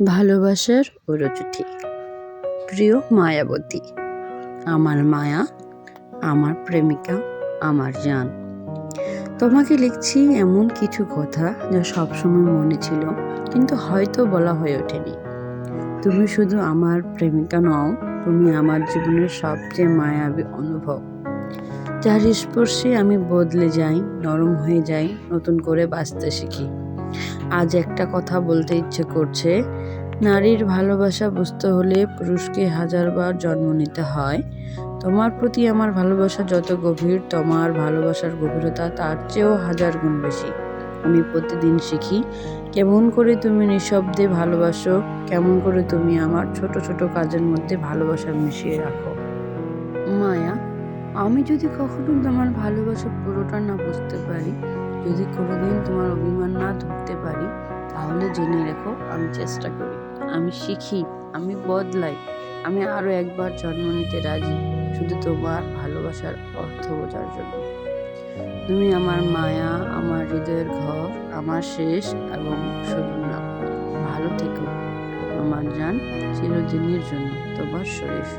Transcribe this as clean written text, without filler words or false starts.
ভালোবাসার চিঠি। প্রিয় মায়াবতী, আমার মায়া, আমার প্রেমিকা, আমার জান, তোমাকে লিখছি এমন কিছু কথা যা সবসময় মনে ছিল, কিন্তু হয়তো বলা হয়ে ওঠেনি। তুমি শুধু আমার প্রেমিকা নও, তুমি আমার জীবনের সবচেয়ে মায়াবী অনুভব, যার স্পর্শে আমি বদলে যাই, নরম হয়ে যাই, নতুন করে বাঁচতে শিখি। আজ একটা কথা বলতে ইচ্ছে করছে। নারীর ভালোবাসা বুঝতে হলে পুরুষকে 1000 বার জন্ম নিতে হয়। তোমার প্রতি আমার ভালোবাসা যত গভীর, তোমার ভালোবাসার গভীরতা তার চেয়েও 1000 গুণ বেশি। আমি প্রতিদিন শিখি কেমন করে তুমি নিঃশব্দে ভালোবাসো, কেমন করে তুমি আমার ছোট ছোট কাজের মধ্যে ভালোবাসা মিশিয়ে রাখো। মায়া, আমি যদি কখনো তোমার ভালোবাসা পুরোটা না বুঝতে পারি, যদি কোনোদিন তোমার অভিমান না ধরতে পারি, তাহলে জেনে রেখো আমি চেষ্টা করি, আমি শিখি, আমি বদলাই, আমি আরো একবার জন্ম নিতে রাজি, শুধু তোমার ভালোবাসার অর্থ বোঝার জন্য। তুমি আমার মায়া, আমার হৃদয়ের ঘর, আমার শেষ এবং শুরুর নাম। ভালো থেকো আমার জান, চিরদিনের জন্য তোমার শরীফ।